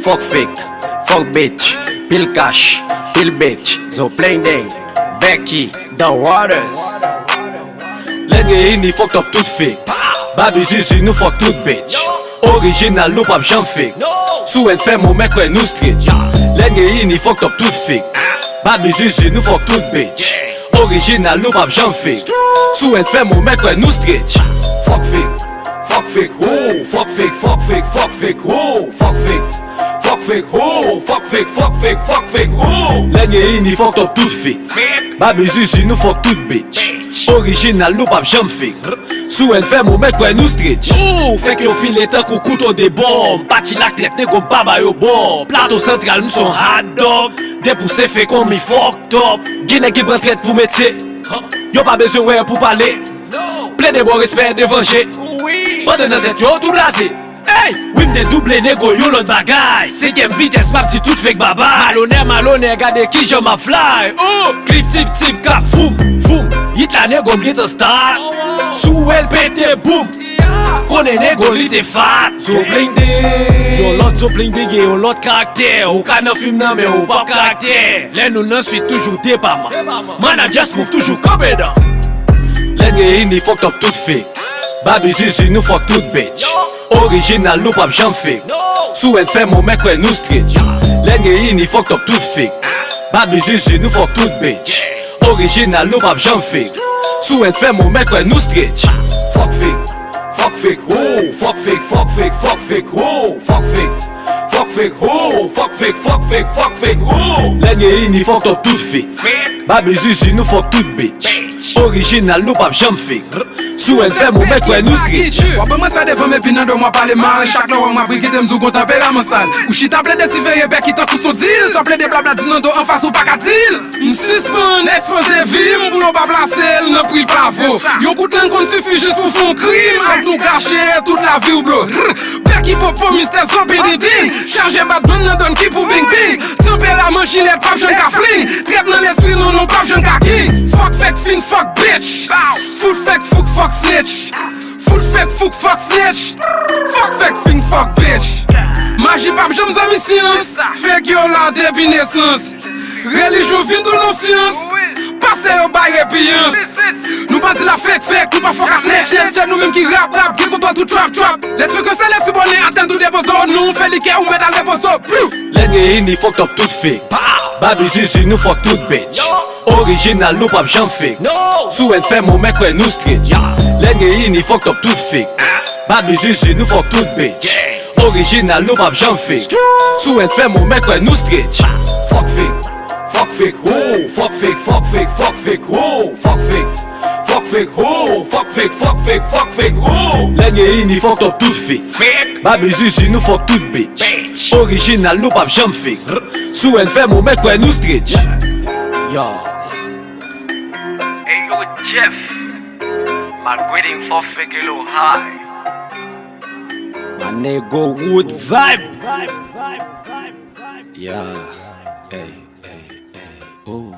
fuck fake, fuck bitch, pile cash, pile bitch, zo plain ding, Becky, The Waters. Len gen ni fuck top tout fake, Babi Zizi nou fuck tout bitch. Original nou pap jan fake, sou en fè mou mek wè nou street. Len gen ni fuck top tout fake, Babi Zizi nou fuck tout bitch. Original nou pap jan fake, sou en fè mou mek wè nou street. Fuck fake, fuck fake, oh, fuck fake, fuck fake, fuck fake, oh, fuck fake. Fuck fake, oh, fuck fake, fuck fake, fuck fake, oh. Len gen ni fuck top tout fake, Babi Zizi nou fuck tout bitch. Original nou pap jam fake, sou en fè mou mek wè nou street. Fèk yo file tan kou kouto de bom, pati lak tret ne kon baba yo bom. Plateau central nou son hot dog, depouse fè kon mi fucked up. Gine ki pran tret pou metse, yo pa bezwen wè pou pale. Ple de bon respect de venger, bande nan tret yo tout blase. Hey, oui m'de double nego yo lot bagay. Sekem vites map ti tout fake babay. Malone gade ki je ma fly. Oh, clip tip tip ka foum, foum. Yit la nego m'get a star. Sou el pete boom. Kone nego li te fat. Zo bling ding. Yo lot zo bling ding yo lot karakter. Ou ka nan film nan me ou pap karakter. Len nou nan suit toujou depama. Man a just move toujou kobe dan. Len gen ni fuck top tout fake, Babi Zizi nou fuck tout bitch. Original nou pap jan fake, sou en fè mou mek wè nou street. Len gen ni fuck top tout fake, Babi Zizi nou fuck tout bitch. Original nou pap jan fake, sou en fè mou mek wè nou street. Fuck fake, fuck fake, oh, fuck fake, fuck fake, fuck fake, oh, fuck fake. Fuck fake, oh, fuck fake, fuck fake, fuck fake, oh. Len gen ni fuck top tout fake, Babi Zizi nou fuck tout bitch. Original nou pap jam fake, sou en fè mou mek wè nou street. Wapè mwen sa devan me pinan do mwa pale mal. Chak lò wang mwa brigide mzou gon temperaman sal. Ou chita ple de siveye bek ki tan kou son deal. Stop ple de blabla di nan do an fas ou pak a deal. M'suspend, expose vim, pou yo pa plasel, nan pril pavo. Yo kout len kon sufi jis pou fon krim. Ak nou kache, tout la vi ou blo. Bek ki popo, mister sopi di ding. Charge batman nan don ki pou bing bing. Temperaman chilet pap jen ka fling. Tret nan l'esprit non pap jen ka king. Fuck fake fin, fuck bitch. Foot fake, fuck snitch. Foot fake, fuck snitch. Fuck fake fin, fuck bitch. Magie pap jam zami science. Fake yo la debi nesans. Religion vin do non science. Paste yo bay repiyans. Nou pa di la fake, nou pa fuck a snitch. Se nou menm ki rap, ki kontol tout trap. L'esprit que se laisse bonne, attend tout déposo. Nou fè like ou met dans reposo. Len gen ni fuck top tout fake, Babi Zizi nou fuck tout bitch. Original nou pap jan fake, sou en fè mou mek wè nou street. Len gen ni fuck top tout fake, Babi Zizi nou fuck tout bitch. Original nou pap jan fake, sou en fè mou mek wè nou street. Fuck fake, fuck fake, oh, fuck fake, fuck fake, fuck fake, oh, fuck fake. Fuck fake, oh, fuck fake, fuck fake, fuck fake, oh. Len gen ni fuck top tout fake, Babi Zizi nou fuck tout bitch. Original nou pap jan fake, sou en fè mou mek wè nou street. Yo. Hey yo Jeff, mal grading for fake a little high. My nego wood vibe. Yeah, hey, oh.